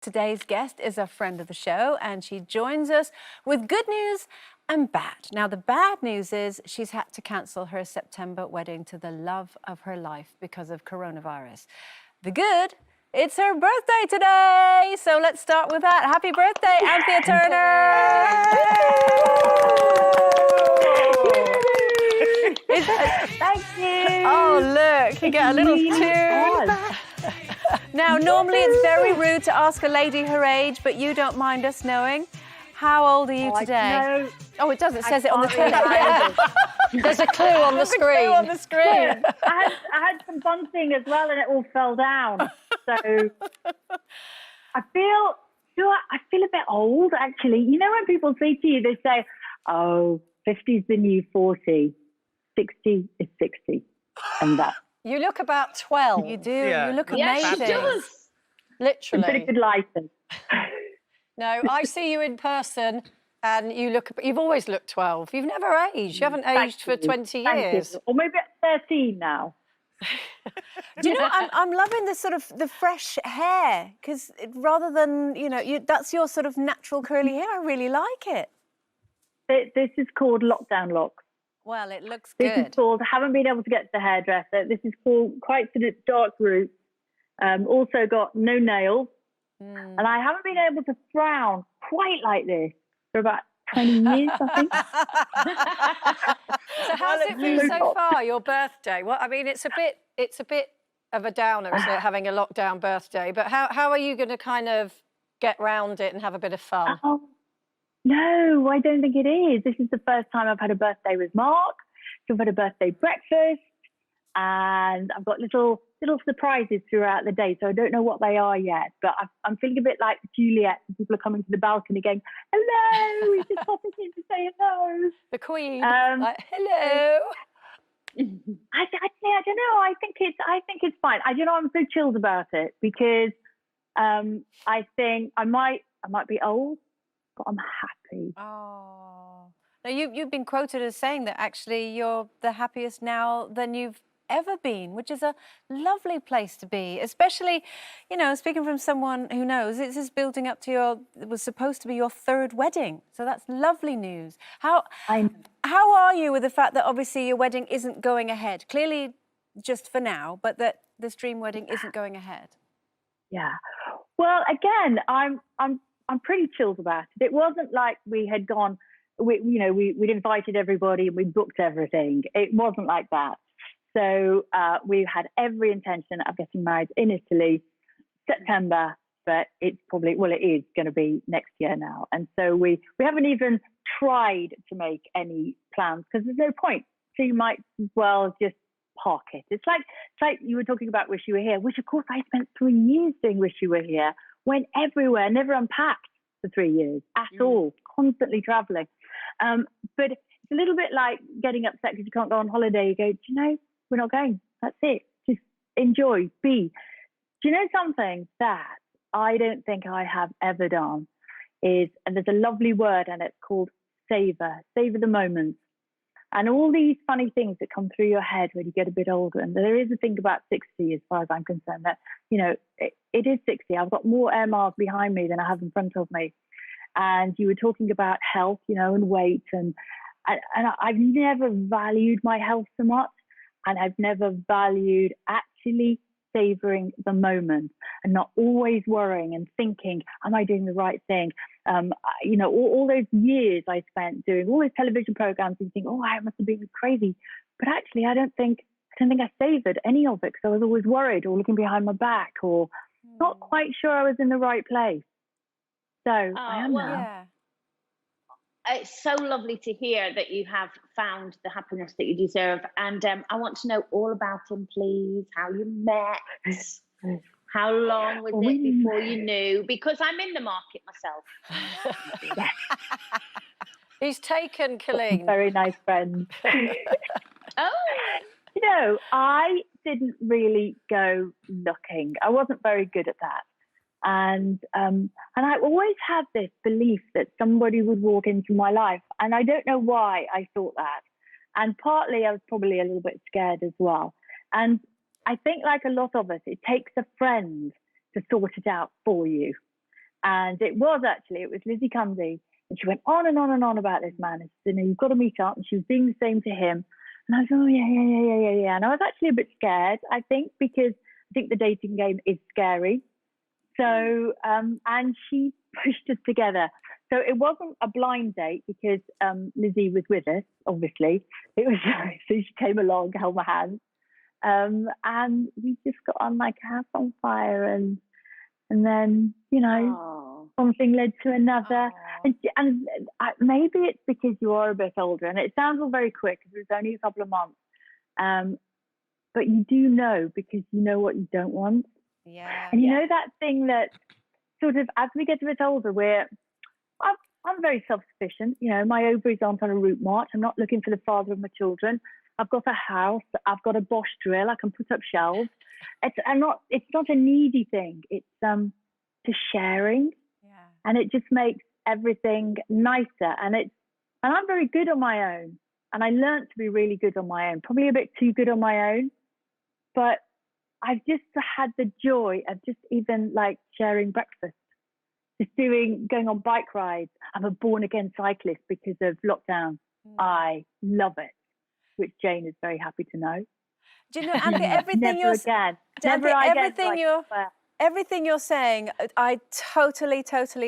Today's guest is a friend of the show, and she joins us with good news and bad. Now, the bad news is she's had to cancel her September wedding to the love of her life because of coronavirus. The good, it's her birthday today. So let's start with that. Happy birthday, Anthea Turner! Thank you. Oh, look, you get a little tune. Now, normally it's very rude to ask a lady her age, but you don't mind us knowing. How old are you today? Oh, it does. It says it on the tin. There's a clue on the screen. Clue on the screen. I had some bunting as well, and it all fell down. So I feel a bit old, actually. You know, when people say to you, they say, "Oh, 50's the new 40, 60 is 60," and that. You look about 12. You do. Yeah. You look amazing. She does. Literally. Pretty good lighting. No, I see you in person, and you've always looked 12. You've never aged. You haven't aged for 20 years. Or maybe at 13 now. Do you know, I'm loving the sort of the fresh hair, because rather than, that's your sort of natural curly hair. I really like it. This is called lockdown locks. Well, it looks good. This is called, haven't been able to get to the hairdresser. This is called quite sort of dark roots. Also got no nails. And I haven't been able to frown quite like this for about 20 years, I think. So how's it been so far, your birthday? Well, I mean, it's a bit of a downer, isn't it, having a lockdown birthday? But how are you going to kind of get round it and have a bit of fun? No, I don't think it is. This is the first time I've had a birthday with Mark. So I've had a birthday breakfast, and I've got little surprises throughout the day. So I don't know what they are yet, but I'm feeling a bit like Juliet. People are coming to the balcony going, "Hello, we just popping in to say hello." The Queen, like, hello. I don't know. I think it's fine. I'm so chilled about it because I think I might be old, but I'm happy. Oh, now you've been quoted as saying that actually you're the happiest now than you've ever been, which is a lovely place to be, especially, speaking from someone who knows, this is building up to it was supposed to be your third wedding. So that's lovely news. How are you with the fact that obviously your wedding isn't going ahead? Clearly just for now, but that this dream wedding isn't going ahead. Yeah. Well, again, I'm pretty chilled about it. It wasn't like we had gone, we'd invited everybody and we booked everything. It wasn't like that. So we've had every intention of getting married in Italy, September, but it's probably, it is going to be next year now. And so we haven't even tried to make any plans because there's no point. So you might as well just park it. It's like you were talking about Wish You Were Here, which of course I spent 3 years doing Wish You Were Here, went everywhere, never unpacked for 3 years at all, constantly traveling. But it's a little bit like getting upset because you can't go on holiday. You go, do you know, we're not going. That's it. Just enjoy, be. Do you know something that I don't think I have ever done is, and there's a lovely word and it's called savor the moments. And all these funny things that come through your head when you get a bit older. And there is a thing about 60 as far as I'm concerned that, it is 60. I've got more air miles behind me than I have in front of me. And you were talking about health, and weight. And I've never valued my health so much. And I've never valued actually savoring the moment and not always worrying and thinking, am I doing the right thing? All those years I spent doing all those television programs and thinking, I must have been crazy. But actually, I don't think I savored any of it because I was always worried or looking behind my back or not quite sure I was in the right place. So I am now. Yeah. It's so lovely to hear that you have found the happiness that you deserve. And I want to know all about him, please. How you met. How long was it before you knew? Because I'm in the market myself. He's taken Coleen. Very nice friend. Oh. I didn't really go looking. I wasn't very good at that. And I always had this belief that somebody would walk into my life. And I don't know why I thought that. And partly I was probably a little bit scared as well. And I think like a lot of us, it takes a friend to sort it out for you. And it was Lizzie Cundy. And she went on and on and on about this man. And she said, you've got to meet up. And she was doing the same to him. And I was, oh, yeah. And I was actually a bit scared, I think, because I think the dating game is scary. So, and she pushed us together. So it wasn't a blind date because Lizzie was with us, obviously. It was, so she came along, held my hand. And we just got on like a house on fire. And then, you know, something led to another. And maybe it's because you are a bit older. And it sounds all very quick because it was only a couple of months. But you do know because you know what you don't want. Yeah. And you know that thing that sort of, as we get a bit older, I'm very self-sufficient. You know, my ovaries aren't on a route march. I'm not looking for the father of my children. I've got a house. I've got a Bosch drill. I can put up shelves. It's not a needy thing. It's just sharing. Yeah. And it just makes everything nicer. And I'm very good on my own. And I learned to be really good on my own, probably a bit too good on my own. But I've just had the joy of just even like sharing breakfast, just going on bike rides. I'm a born again cyclist because of lockdown. I love it, which Jane is very happy to know. Do you know, Anthea, everything Never again. Never again. Everything you're saying, I totally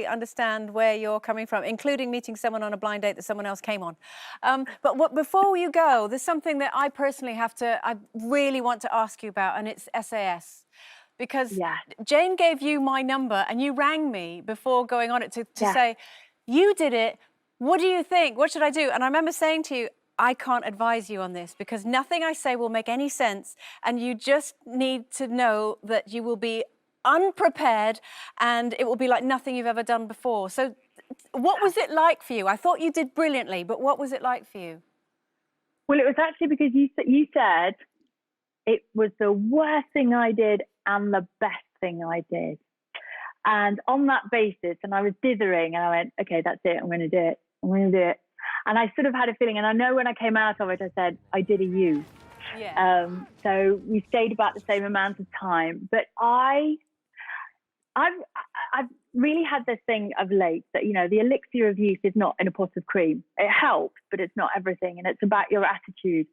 understand where you're coming from, including meeting someone on a blind date that someone else came on. But before you go, there's something that I personally I really want to ask you about, and it's SAS. Because Jane gave you my number and you rang me before going on it to say, you did it, what do you think? What should I do? And I remember saying to you, I can't advise you on this because nothing I say will make any sense, and you just need to know that you will be unprepared and it will be like nothing you've ever done before. So what was it like for you? I thought you did brilliantly, but what was it like for you? Well, it was actually because you said it was the worst thing I did and the best thing I did. And on that basis, and I was dithering and I went, okay, that's it. I'm going to do it. I'm going to do it. And I sort of had a feeling, and I know when I came out of it, I said, I did a you. Yeah. So we stayed about the same amount of time. But I've really had this thing of late that, you know, the elixir of youth is not in a pot of cream. It helps, but it's not everything. And it's about your attitude.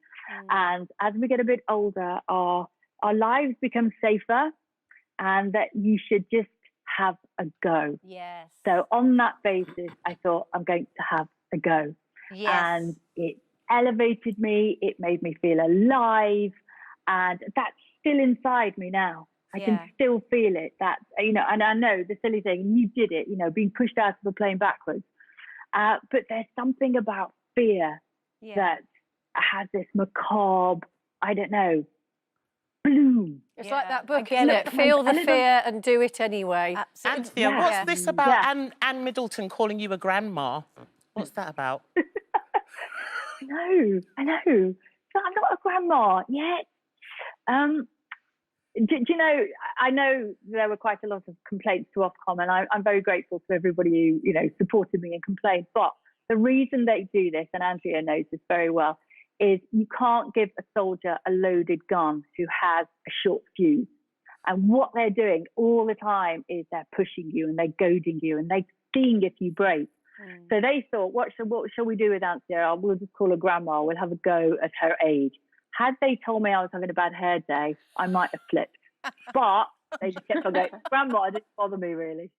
And as we get a bit older, our lives become safer, and that you should just have a go. Yes. So on that basis, I thought I'm going to have a go. Yes. And it elevated me. It made me feel alive. And that's still inside me now. I can still feel it. That, you know, and I know the silly thing, you did it, you know, being pushed out of a plane backwards. But there's something about fear that has this macabre, I don't know, bloom. It's like that book, isn't it? Feel the fear and do it anyway. Anthea, what's this about Anne Middleton calling you a grandma? What's that about? I know. So I'm not a grandma yet. Do you know, I know there were quite a lot of complaints to Ofcom, and I'm very grateful to everybody who, you know, supported me and complained. But the reason they do this, and Andrea knows this very well, is you can't give a soldier a loaded gun who has a short fuse. And what they're doing all the time is they're pushing you and they're goading you and they're seeing if you break. So they thought, what shall we do with Anthea? We'll just call her grandma. We'll have a go at her age. Had they told me I was having a bad hair day, I might have flipped. But they just kept on going, grandma, it didn't bother me really.